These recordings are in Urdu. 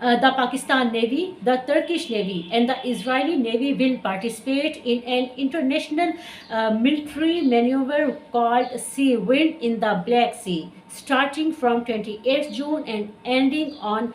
The Pakistan Navy, the Turkish Navy and the Israeli Navy will participate in an international military maneuver called Sea Wind in the Black Sea, starting from 28th June and ending on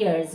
years।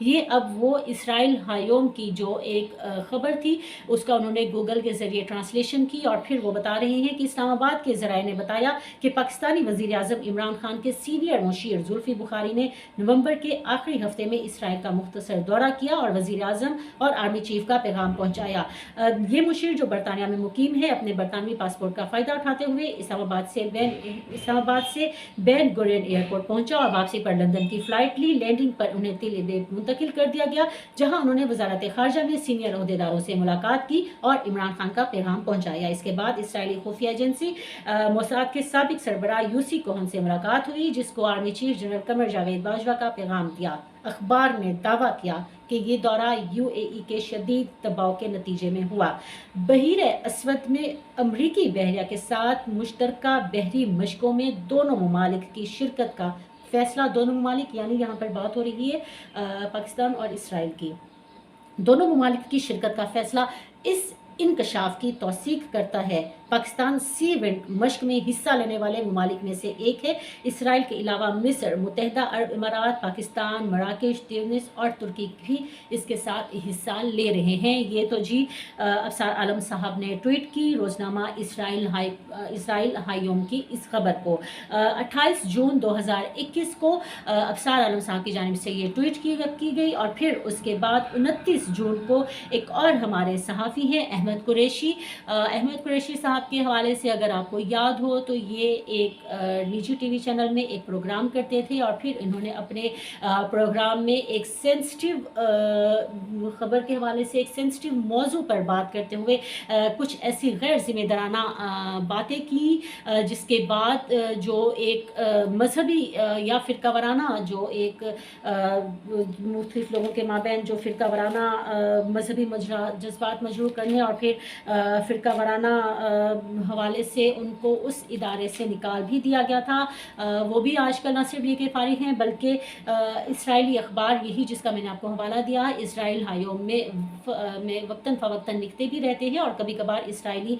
یہ اب وہ اسرائیل ہایوم کی جو ایک خبر تھی اس کا انہوں نے گوگل کے ذریعے ٹرانسلیشن کی، اور پھر وہ بتا رہے ہیں کہ اسلام آباد کے ذرائع نے بتایا کہ پاکستانی وزیر اعظم عمران خان کے سینئر مشیر زلفی بخاری نے نومبر کے آخری ہفتے میں اسرائیل کا مختصر دورہ کیا اور وزیر اعظم اور آرمی چیف کا پیغام پہنچایا۔ یہ مشیر جو برطانیہ میں مقیم ہے اپنے برطانوی پاسپورٹ کا فائدہ اٹھاتے ہوئے اسلام آباد سے بین گورین ایئرپورٹ پہنچا اور واپسی پر لندن کی فلائٹ لی۔ لینڈنگ پر انہیں تل ابیب منتقل کر دیا گیا، جہاں انہوں نے وزارت خارجہ میں سینئر عہدیداروں سے ملاقات کی اور عمران خان کا پیغام پہنچایا۔ اس کے بعد اسرائیلی خفیہ ایجنسی موساد کے سابق سربراہ یوسی کوہن سے ملاقات ہوئی، جس کو army chief general Qamar Javed Bajwa کا پیغام دیا۔ اخبار نے دعویٰ کیا کہ یہ دورہ UAE کے شدید دباؤ کے نتیجے میں ہوا۔ بحیر اسود میں امریکی بحریہ کے ساتھ مشترکہ بحری مشقوں میں دونوں ممالک کی شرکت کا فیصلہ، دونوں ممالک یعنی یہاں پر بات ہو رہی ہے پاکستان اور اسرائیل کی، دونوں ممالک کی شرکت کا فیصلہ اس انکشاف کی توثیق کرتا ہے۔ پاکستان سی ونڈ مشق میں حصہ لینے والے ممالک میں سے ایک ہے۔ اسرائیل کے علاوہ مصر، متحدہ عرب امارات، پاکستان، مراکش، تیونس اور ترکی بھی اس کے ساتھ حصہ لے رہے ہیں۔ یہ تو جی ابصار عالم صاحب نے ٹویٹ کی روزنامہ اسرائیل ہایوم کی اس خبر کو۔ 28 جون 2021 کو ابصار عالم صاحب کی جانب سے یہ ٹویٹ کی گئی، اور پھر اس کے بعد 29 جون کو ایک اور ہمارے صحافی ہیں احمد قریشی صاحب کے حوالے سے اگر آپ کو یاد ہو تو یہ ایک نجی ٹی وی چینل میں ایک پروگرام کرتے تھے، اور پھر انہوں نے اپنے پروگرام میں ایک سینسٹیو خبر کے حوالے سے ایک سینسٹیو موضوع پر بات کرتے ہوئے کچھ ایسی غیر ذمہ دارانہ باتیں کی، جس کے بعد جو ایک مذہبی یا فرقہ وارانہ جو ایک مختلف لوگوں کے مابین جو فرقہ وارانہ مذہبی جذبات مجروح کرنے اور پھر فرقہ وارانہ حوالے سے ان کو اس ادارے سے نکال بھی دیا گیا تھا۔ وہ بھی آج کل نہ صرف یہ کہ فارغ ہیں بلکہ اسرائیلی اخبار یہی جس کا میں نے آپ کو حوالہ دیا اسرائیل ہایوم میں وقتاً فوقتاً لکھتے بھی رہتے ہیں، اور کبھی کبھار اسرائیلی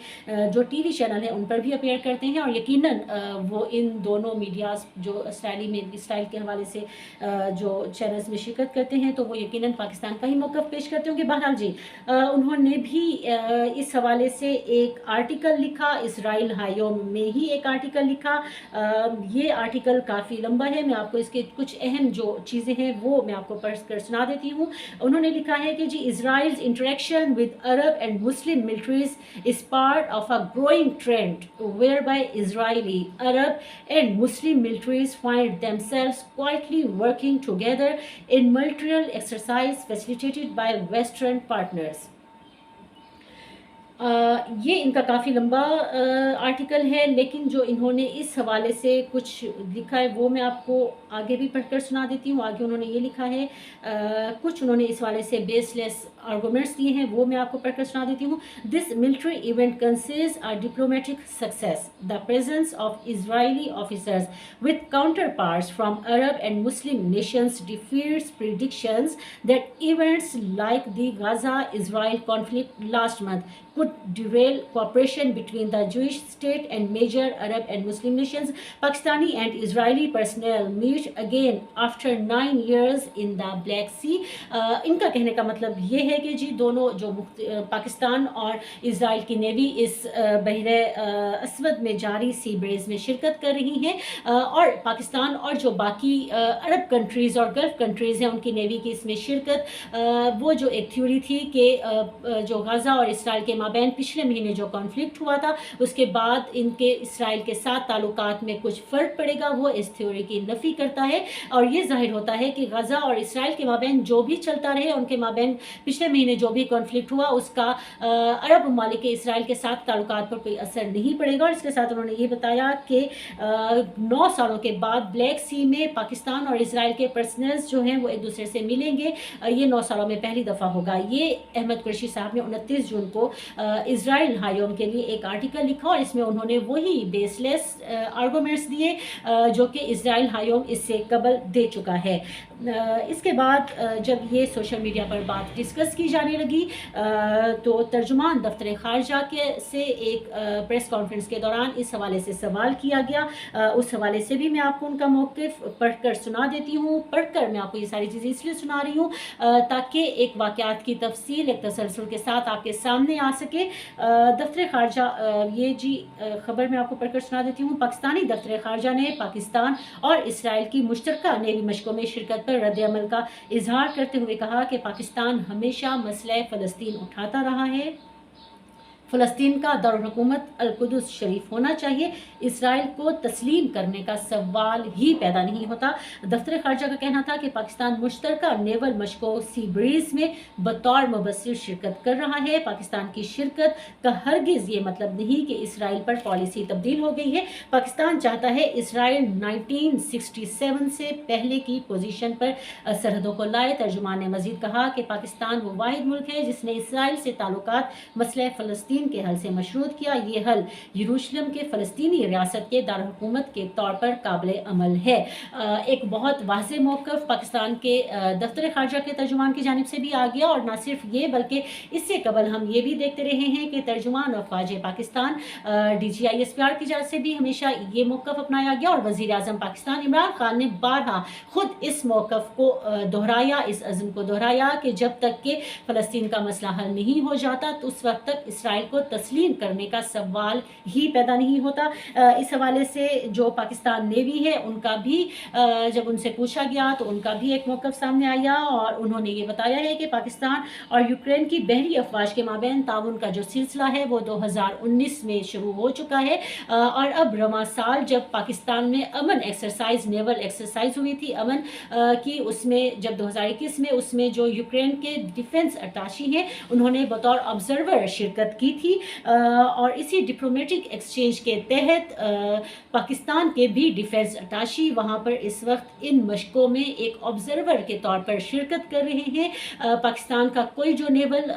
جو ٹی وی چینل ہیں ان پر بھی اپیئر کرتے ہیں، اور یقیناً وہ ان دونوں میڈیاز جو اسرائیل کے حوالے سے جو چینلز میں شرکت کرتے ہیں تو وہ یقیناً پاکستان کا ہی موقف پیش کرتے ہوں گے۔ بہرحال جی انہوں نے بھی اس حوالے سے ایک آرٹیکل لکھا، اسرائیل ہایوم میں ہی ایک آرٹیکل لکھا۔ یہ آرٹیکل کافی لمبا ہے، میں آپ کو اس کے کچھ اہم جو چیزیں ہیں وہ میں آپ کو پڑھ کر سنا دیتی ہوں۔ انہوں نے لکھا ہے کہ جی اسرائیل's interaction with Arab and Muslim militaries is part of a growing trend whereby Israeli, Arab and Muslim militaries find themselves quietly working together in multilateral exercise facilitated by Western partners۔ یہ ان کا کافی لمبا آرٹیکل ہے، لیکن جو انہوں نے اس حوالے سے کچھ لکھا ہے وہ میں آپ کو آگے بھی پڑھ کر سنا دیتی ہوں۔ آگے انہوں نے یہ لکھا ہے، کچھ انہوں نے اس حوالے سے بیس لیس آرگومنٹس دیے ہیں وہ میں آپ کو پڑھ کر سنا دیتی ہوں۔ This military event consists a diplomatic success, the presence of Israeli officers with counterparts from Arab and Muslim nations defeats predictions that events like the Gaza-Israel conflict last month could derail cooperation between the Jewish state and major Arab and Muslim nations. Pakistani and Israeli personnel meet again after 9 years in the Black Sea۔ ان کا کہنے کا مطلب یہ ہے کہ جی دونوں جو پاکستان اور اسرائیل کی نیوی اس بحر اسود میں جاری سی بریز میں شرکت کر رہی ہیں، اور پاکستان اور جو باقی عرب کنٹریز اور گلف کنٹریز ہیں ان کی نیوی کی اس میں شرکت، وہ جو ایک تھیوری تھی کہ جو غزہ اور اسرائیل کے مابین پچھلے مہینے جو کانفلکٹ ہوا تھا اس کے بعد ان کے اسرائیل کے ساتھ تعلقات میں کچھ فرق پڑے گا، وہ اس تھیوری کی نفی کرتا ہے، اور یہ ظاہر ہوتا ہے کہ غزہ اور اسرائیل کے مابین جو بھی چلتا رہے، ان کے مابین پچھلے مہینے جو بھی کانفلکٹ ہوا اس کا عرب ممالک کے اسرائیل کے ساتھ تعلقات پر کوئی اثر نہیں پڑے گا۔ اور اس کے ساتھ انہوں نے یہ بتایا کہ 9 سالوں کے بعد بلیک سی میں پاکستان اور اسرائیل کے پرسنلز جو ہیں وہ ایک دوسرے سے ملیں گے، یہ 9 سالوں میں پہلی دفعہ ہوگا۔ یہ احمد قریشی صاحب نے 29 جون کو اسرائیل ہائیوم کے لیے ایک آرٹیکل لکھا اور اس میں انہوں نے وہی بیس لیس آرگومنٹس دیے جو کہ اسرائیل ہائیوم اس سے قبل دے چکا ہے۔ اس کے بعد جب یہ سوشل میڈیا پر بات ڈسکس کی جانے لگی تو ترجمان دفتر خارجہ سے ایک پریس کانفرنس کے دوران اس حوالے سے سوال کیا گیا۔ اس حوالے سے بھی میں آپ کو ان کا موقف پڑھ کر سنا دیتی ہوں۔ پڑھ کر میں آپ کو یہ ساری چیزیں اس لیے سنا رہی ہوں تاکہ ایک واقعات کی تفصیل ایک تسلسل کے ساتھ آپ کے سامنے آ سکے۔ دفتر خارجہ خبر میں آپ کو پڑھ کر سنا دیتی ہوں۔ پاکستانی دفتر خارجہ نے پاکستان اور اسرائیل کی مشترکہ نیوی مشقوں میں شرکت پر رد عمل کا اظہار کرتے ہوئے کہا کہ پاکستان ہمیشہ مسئلہ فلسطین اٹھاتا رہا ہے۔ فلسطین کا دارالحکومت القدس شریف ہونا چاہیے، اسرائیل کو تسلیم کرنے کا سوال ہی پیدا نہیں ہوتا۔ دفتر خارجہ کا کہنا تھا کہ پاکستان مشترکہ نیول مشقوں سی بریز میں بطور مبصر شرکت کر رہا ہے۔ پاکستان کی شرکت کا ہرگز یہ مطلب نہیں کہ اسرائیل پر پالیسی تبدیل ہو گئی ہے۔ پاکستان چاہتا ہے اسرائیل 1967 سے پہلے کی پوزیشن پر سرحدوں کو لائے۔ ترجمان نے مزید کہا کہ پاکستان وہ واحد ملک ہے جس نے اسرائیل سے تعلقات مسئلہ فلسطین کے حل سے مشروط کیا۔ یہ حل یروشلم کے فلسطینی ریاست کے دارالحکومت کے طور پر قابل عمل ہے۔ ایک بہت واضح موقف پاکستان کے دفتر خارجہ کے ترجمان کی جانب سے بھی آ گیا، اور نہ صرف یہ بلکہ اس سے قبل ہم یہ بھی دیکھتے رہے ہیں کہ ترجمان افواج پاکستان DGISPR کی جانب سے بھی ہمیشہ یہ موقف اپنایا گیا، اور وزیر اعظم پاکستان عمران خان نے بارہا خود اس موقف کو دہرایا، اس عزم کو دہرایا کہ جب تک کہ فلسطین کا مسئلہ حل نہیں ہو جاتا تو اس وقت تک اسرائیل کو تسلیم کرنے کا سوال ہی پیدا نہیں ہوتا۔ اس حوالے سے جو پاکستان نیوی ہے ان کا بھی جب ان سے پوچھا گیا تو ان کا بھی ایک موقف سامنے آیا، اور انہوں نے یہ بتایا ہے کہ پاکستان اور یوکرین کی بحری افواج کے مابین تعاون کا جو سلسلہ ہے وہ 2019 میں شروع ہو چکا ہے، اور اب رواں سال جب پاکستان میں امن ایکسرسائز نیول ایکسرسائز ہوئی تھی امن کی، اس میں جب 2021 میں اس میں جو یوکرین کے ڈیفنس اٹاشی ہیں انہوں نے بطور آبزرور شرکت کی تھی، اور اسی ڈپلومیٹک ایکسچینج کے تحت پاکستان کے بھی ڈیفنس اٹاشی وہاں پر اس وقت ان مشقوں میں ایک آبزرور کے طور پر شرکت کر رہے ہیں۔ پاکستان کا کوئی جو نیول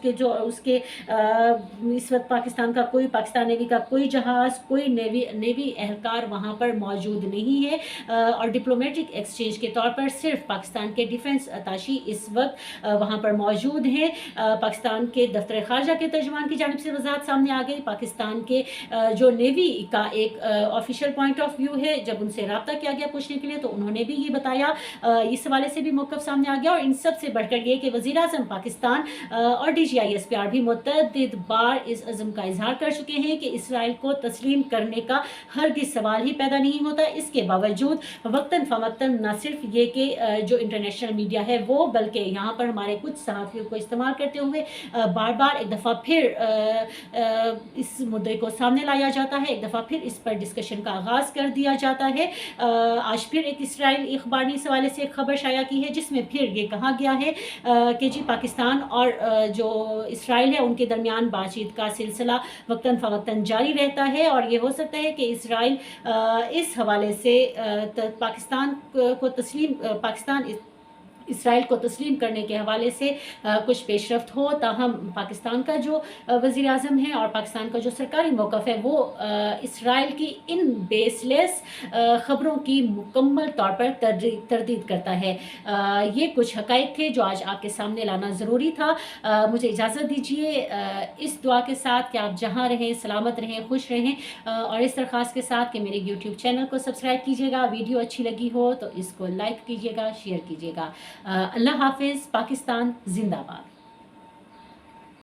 کے جو اس کے اس وقت پاکستان نیوی کا کوئی جہاز کوئی نیوی اہلکار وہاں پر موجود نہیں ہے، اور ڈپلومیٹک ایکسچینج کے طور پر صرف پاکستان کے ڈیفنس اتاشی اس وقت وہاں پر موجود ہیں۔ پاکستان کے دفتر خارجہ کے ترجمان کی جانب سے وضاحت سامنے آ گئی۔ پاکستان کے جو نیوی کا ایک آفیشیل پوائنٹ آف ویو ہے، جب ان سے رابطہ کیا گیا پوچھنے کے لیے تو انہوں نے بھی یہ بتایا، اس حوالے سے بھی موقف سامنے آ گیا، اور ان سب سے بڑھ کر یہ کہ وزیر اعظم پاکستان اور DGISPR بھی متعدد بار اس عزم کا اظہار کر چکے ہیں کہ اسرائیل کو تسلیم کرنے کا ہرگز سوال ہی پیدا نہیں ہوتا۔ اس کے باوجود وقتاً فوقتاً نہ صرف یہ کہ جو انٹرنیشنل میڈیا ہے وہ، بلکہ یہاں پر ہمارے کچھ صحافیوں کو استعمال کرتے ہوئے بار بار ایک دفعہ پھر اس مدعے کو سامنے لایا جاتا ہے، ایک دفعہ پھر اس پر ڈسکشن کا آغاز کر دیا جاتا ہے۔ آج پھر ایک اسرائیل اخبار نے اس حوالے سے ایک خبر شائع کی ہے جس میں پھر یہ کہا گیا ہے کہ جی پاکستان اور جو اسرائیل ہے ان کے درمیان بات چیت کا سلسلہ وقتاً فوقتاً جاری رہتا ہے، اور یہ ہو سکتا ہے کہ اسرائیل اس حوالے سے پاکستان اسرائیل کو تسلیم کرنے کے حوالے سے کچھ پیش رفت ہو، تاہم پاکستان کا جو وزیر اعظم ہے اور پاکستان کا جو سرکاری موقف ہے وہ اسرائیل کی ان بیس لیس خبروں کی مکمل طور پر تردید کرتا ہے۔ یہ کچھ حقائق تھے جو آج آپ کے سامنے لانا ضروری تھا۔ مجھے اجازت دیجیے اس دعا کے ساتھ کہ آپ جہاں رہیں سلامت رہیں خوش رہیں، اور اس درخواست کے ساتھ کہ میرے YouTube چینل کو سبسکرائب کیجیے گا، ویڈیو اچھی لگی ہو تو اس کو لائک کیجیے گا، شیئر کیجیے گا۔ اللہ حافظ، پاکستان زندہ باد۔